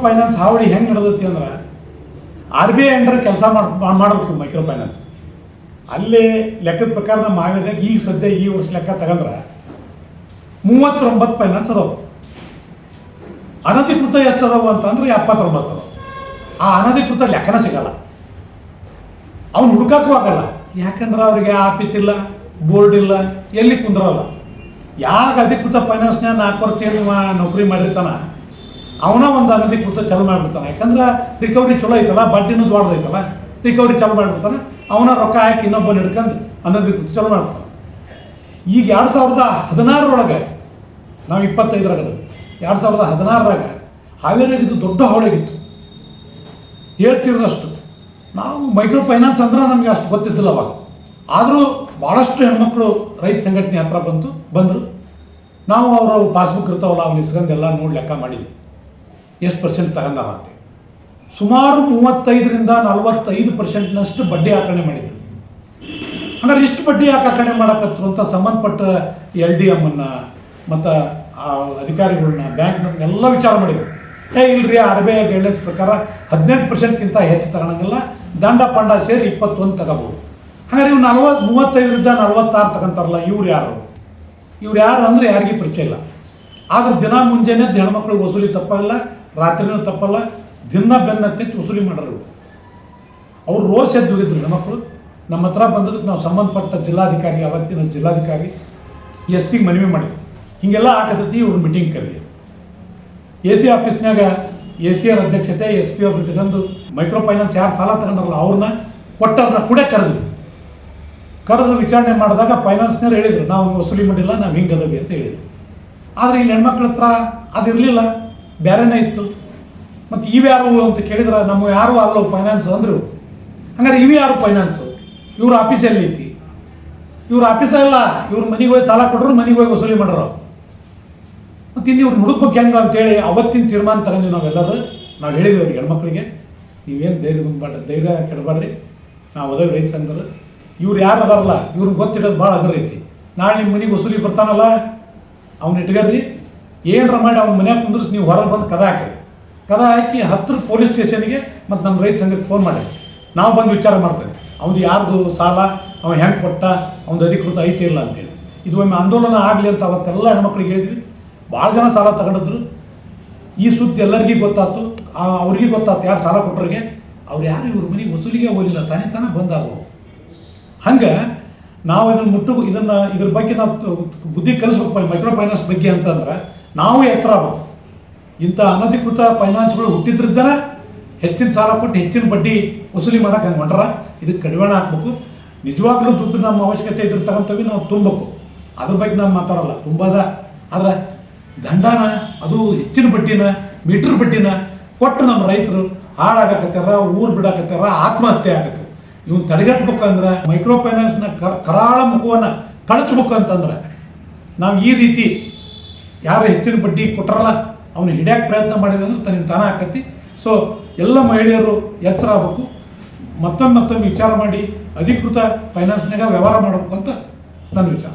Finance ಹಾವಳಿ ಹೆಂಗೆ ನಡೆದೈತಿ ಅಂದ್ರೆ RBI ಅಂಡರ್ ಕೆಲಸ ಮಾಡಬೇಕು ಮೈಕ್ರೋ ಫೈನಾನ್ಸ್. ಅಲ್ಲಿ ಲೆಕ್ಕದ ಪ್ರಕಾರ ನಮ್ಮ ಮಾವಿದಾಗ ಈಗ ಸದ್ಯ ಈ ವರ್ಷ ಲೆಕ್ಕ ತಗೊಂಡ್ರೆ 39 ಫೈನಾನ್ಸ್ ಅದಾವೆ. ಅನಧಿಕೃತ ಎಷ್ಟು ಅದಾವು ಅಂತಂದ್ರೆ 79 ಅದಾವೆ. ಆ ಅನಧಿಕೃತ ಲೆಕ್ಕನ ಸಿಗಲ್ಲ, ಅವ್ನು ಹುಡುಕಕ್ಕೂ ಆಗಲ್ಲ. ಯಾಕಂದ್ರೆ ಅವರಿಗೆ ಆಫೀಸ್ ಇಲ್ಲ, ಬೋರ್ಡ್ ಇಲ್ಲ, ಎಲ್ಲಿ ಕುಂದ್ರಲ್ಲ. ಯಾಕೆ ಅಧಿಕೃತ ಫೈನಾನ್ಸ್ನ 4 ವರ್ಷ ಏನು ನೌಕರಿ ಮಾಡಿರ್ತಾನ ಅವನ ಒಂದು ಅನಧಿಕೃತ ಚಾಲು ಮಾಡಿಬಿಡ್ತಾನೆ. ಯಾಕಂದ್ರೆ ರಿಕವರಿ ಚಲೋ ಐತಲ್ಲ, ಬಡ್ಡಿನೂ ದೊಡ್ಡದೈತಲ್ಲ, ರಿಕವರಿ ಚಾಲು ಮಾಡಿಬಿಡ್ತಾನೆ. ಅವನ ರೊಕ್ಕ ಹಾಕಿ ಇನ್ನೊಬ್ಬನ ಹಿಡ್ಕೊಂಡು ಅನಧಿಕೃತ ಚಾಲು ಮಾಡ್ಬಿಡ್ತಾನೆ. ಈಗ 2016 ನಾವು 25 2016 ಹಾವೇರಿಯಾಗಿದ್ದು ದೊಡ್ಡ ಹಾವಳಿಗಿತ್ತು, ಹೇಳ್ತಿರೋದಷ್ಟು. ನಾವು ಮೈಕ್ರೋ ಫೈನಾನ್ಸ್ ಅಂದ್ರೆ ನಮಗೆ ಅಷ್ಟು ಗೊತ್ತಿದ್ದಿಲ್ಲ ಅವಾಗ. ಆದರೂ ಭಾಳಷ್ಟು ಹೆಣ್ಮಕ್ಳು ರೈತ ಸಂಘಟನೆ ಹತ್ರ ಬಂದರು. ನಾವು ಅವರು ಪಾಸ್ಬುಕ್ ಇರ್ತಾವಲ್ಲ ಅವ್ನು ಇಸ್ಕೊಂಡು ಎಲ್ಲ ನೋಡಿ ಲೆಕ್ಕ ಮಾಡಿದ್ವಿ ಎಷ್ಟು ಪರ್ಸೆಂಟ್ ತಗೊಂಡಾರ ಅಂತ. ಸುಮಾರು 35ರಿಂದ 45% ಬಡ್ಡಿ ಆಕರಣೆ ಮಾಡಿದ್ರು. ಹಂಗಾರೆ ಇಷ್ಟು ಬಡ್ಡಿ ಯಾಕೆ ಆಕರಣೆ ಮಾಡಕತ್ರು ಅಂತ ಸಂಬಂಧಪಟ್ಟ LDM ಮತ್ತು ಅಧಿಕಾರಿಗಳನ್ನ ಬ್ಯಾಂಕ್ನೆಲ್ಲ ವಿಚಾರ ಮಾಡಿದ್ರು. ಇಲ್ರಿ RBI ಗೈಡ್ಲೈನ್ಸ್ ಪ್ರಕಾರ 18%ಗಿಂತ ಹೆಚ್ಚು ತಗೊಳಂಗಿಲ್ಲ, ದಂಡ ಪಂಡ ಸೇರಿ 21 ತಗೋಬಹುದು. ಹಾಗಾದ್ರೆ ಇವ್ರು 35ರಿಂದ 46 ತಗೊಂತಾರಲ್ಲ, ಇವ್ರು ಯಾರು ಅಂದರೆ ಯಾರಿಗೂ ಪರಿಚಯ ಇಲ್ಲ. ಆದ್ರೆ ದಿನ ಮುಂಜಾನೆ ಹೆಣ್ಮಕ್ಳಿಗೆ ವಸೂಲಿ ತಪ್ಪಾಗಲ್ಲ, ರಾತ್ರಿನೂ ತಪ್ಪಲ್ಲ, ದಿನ ಬೆನ್ನತ್ತಿ ವಸೂಲಿ ಮಾಡೋರು. ಅವ್ರು ರೋಸ್ ಎದ್ದು ಹೋಗಿದ್ರು ಹೆಣ್ಮಕ್ಳು. ನಮ್ಮ ಹತ್ರ ಬಂದದಕ್ಕೆ ನಾವು ಸಂಬಂಧಪಟ್ಟ ಜಿಲ್ಲಾಧಿಕಾರಿ, ಅವತ್ತಿನ ಜಿಲ್ಲಾಧಿಕಾರಿ SP ಮನವಿ ಮಾಡಿದ್ವಿ, ಹೀಗೆಲ್ಲ ಆಗತೈತಿ, ಇವ್ರು ಮೀಟಿಂಗ್ ಕರೀರಿ. AC ಆಫೀಸ್ನಾಗ ACR ಅಧ್ಯಕ್ಷತೆ SP ಅವ್ರು ಇಟ್ಕೊಂಡು ಮೈಕ್ರೋ ಫೈನಾನ್ಸ್ ಯಾರು ಸಾಲ ತಗೊಂಡ್ರಲ್ಲ ಅವ್ರನ್ನ ಕೊಟ್ಟವ್ರನ್ನ ಕೂಡ ಕರೆದು ವಿಚಾರಣೆ ಮಾಡಿದಾಗ ಫೈನಾನ್ಸ್ನವ್ರು ಹೇಳಿದರು, ನಾವು ವಸೂಲಿ ಮಾಡಿಲ್ಲ, ನಾವು ಹಿಂಗೆ ಅದವಿ ಅಂತ ಹೇಳಿದರು. ಆದರೆ ಇಲ್ಲಿ ಹೆಣ್ಮಕ್ಳ ಹತ್ರ ಅದಿರಲಿಲ್ಲ, ಬೇರೆನೇ ಇತ್ತು. ಮತ್ತು ಇವ್ಯಾರು ಅಂತ ಕೇಳಿದ್ರೆ ನಮ್ಮ ಯಾರು ಅಲ್ಲ ಫೈನಾನ್ಸ್ ಅಂದರು. ಹಂಗಾರೆ ಯಾರು ಫೈನಾನ್ಸು? ಇವ್ರ ಆಫೀಸಲ್ಲಿ ಐತಿ, ಇವ್ರ ಆಫೀಸಲ್ಲ, ಇವ್ರ ಮನೆಗೆ ಹೋಗಿ ಸಾಲ ಕೊಟ್ಟರು, ಮನೆಗೆ ಹೋಗಿ ವಸೂಲಿ ಮಾಡ್ರು. ಮತ್ತು ಇನ್ನು ಇವ್ರು ಹುಡುಕ್ಬೇಕು ಹೆಂಗೆ ಅಂತೇಳಿ ಅವತ್ತಿನ ತೀರ್ಮಾನ ತಗೊಂಡಿವಿ ನಾವೆಲ್ಲರೂ. ನಾವು ಹೇಳಿದ್ವಿ ಅವ್ರಿಗೆ, ಹೆಣ್ಮಕ್ಳಿಗೆ ನೀವೇನು ಧೈರ್ಯ ಕೆಡಬಾರ್ರಿ, ನಾವು ಅದೇ ರೈತ ಸಂಘರು, ಇವ್ರು ಯಾರು ಅದಾರಲ್ಲ ಇವ್ರಿಗೆ ಗೊತ್ತಿಡೋದು ಭಾಳ ಅಗರ ಐತಿ. ನಾಳೆ ನಿಮ್ಮ ಮನೆಗೆ ವಸೂಲಿ ಬರ್ತಾನಲ್ಲ ಅವ್ನು ಇಟ್ಕರ್ರಿ, ಏನರ ಮಾಡಿ ಅವ್ನ ಮನ್ಯಾಗ ಕುಂದ್ರಿಸಿ ನೀವು ಹೊರಗೆ ಬಂದು ಕದ ಹಾಕಿ ಹತ್ತಿರ ಪೊಲೀಸ್ ಸ್ಟೇಷನ್ಗೆ ಮತ್ತು ನಮ್ಮ ರೈತ ಸಂಘಕ್ಕೆ ಫೋನ್ ಮಾಡಿ ನಾವು ಬಂದು ವಿಚಾರ ಮಾಡ್ತೇವೆ ಅವ್ನು ಯಾರ್ದು ಸಾಲ, ಅವ್ನು ಹೆಂಗೆ ಕೊಟ್ಟ, ಅವ್ನು ಅಧಿಕೃತ ಐತೆ ಇಲ್ಲ ಅಂತೇಳಿ. ಇದು ಒಮ್ಮೆ ಆಂದೋಲನ ಆಗಲಿ ಅಂತ ಅವತ್ತೆಲ್ಲ ಹೆಣ್ಮಕ್ಳಿಗೆ ಹೇಳಿದ್ವಿ. ಭಾಳ ಜನ ಸಾಲ ತಗೊಂಡಿದ್ರು. ಈ ಸುದ್ದಿ ಎಲ್ಲರಿಗೂ ಗೊತ್ತಾಯ್ತು, ಅವ್ರಿಗೆ ಗೊತ್ತಾಯ್ತು ಯಾರು ಸಾಲ ಕೊಟ್ಟರಿಗೆ. ಅವ್ರು ಯಾರು ಇವ್ರ ಮನೆಗೆ ವಸೂಲಿಗೆ ಹೋಗಲಿಲ್ಲ, ತಾನೇ ಬಂದಾಗವು. ಹಂಗೆ ನಾವು ಇದ್ರ ಬಗ್ಗೆ ನಾವು ಬುದ್ಧಿ ಕಲಿಸ್ಬೇಕು ಮೈಕ್ರೋ ಫೈನಾನ್ಸ್ ಬಗ್ಗೆ ಅಂತಂದ್ರೆ ನಾವು ಎಚ್ಚರ ಆಗಬೇಕು. ಇಂಥ ಅನಧಿಕೃತ ಫೈನಾನ್ಸ್ಗಳು ಹುಟ್ಟಿದ್ರಿದ್ದನ ಹೆಚ್ಚಿನ ಸಾಲ ಕೊಟ್ಟು ಹೆಚ್ಚಿನ ಬಡ್ಡಿ ವಸೂಲಿ ಮಾಡೋಕೆ ಹಂಗೆ ಮಾಡ್ರ. ಇದಕ್ಕೆ ಕಡಿವಾಣ ಹಾಕ್ಬೇಕು. ನಿಜವಾಗ್ಲೂ ದುಡ್ಡು ನಮ್ಮ ಅವಶ್ಯಕತೆ ಇದ್ರ ತಗೊಂತೀವಿ, ನಾವು ತುಂಬಬೇಕು. ಅದ್ರ ಬಗ್ಗೆ ನಾವು ಮಾತಾಡೋಲ್ಲ, ತುಂಬದ. ಆದರೆ ದಂಡನ, ಅದು ಹೆಚ್ಚಿನ ಬಡ್ಡಿನ, ಮೀಟ್ರ್ ಬಡ್ಡಿನ ಕೊಟ್ಟು ನಮ್ಮ ರೈತರು ಹಾಳಾಗಕತ್ತಾರ, ಊರು ಬಿಡಾಕತ್ತಾರ, ಆತ್ಮಹತ್ಯೆ ಆಗತ್ತೆ. ಇವನು ತಡೆಗಟ್ಟಬೇಕಂದ್ರೆ ಮೈಕ್ರೋ ಫೈನಾನ್ಸ್ನ ಕರಾಳ ಮುಖವನ್ನು ಕಳಚಬೇಕು ಅಂತಂದ್ರೆ ನಾವು ಈ ರೀತಿ ಯಾರು ಹೆಚ್ಚಿನ ಬಡ್ಡಿ ಕೊಟ್ಟರಲ್ಲ ಅವನು ಹಿಡಿಯೋಕ್ಕೆ ಪ್ರಯತ್ನ ಮಾಡಿದ್ರೆ ತನ್ನ ತಾನ ಆಕತಿ. ಸೊ ಎಲ್ಲ ಮಹಿಳೆಯರು ಎಚ್ಚರ ಆಗಬೇಕು, ಮತ್ತೊಮ್ಮೆ ವಿಚಾರ ಮಾಡಿ ಅಧಿಕೃತ ಫೈನಾನ್ಸ್ನಾಗ ವ್ಯವಹಾರ ಮಾಡಬೇಕು ಅಂತ ನನ್ನ ವಿಚಾರ.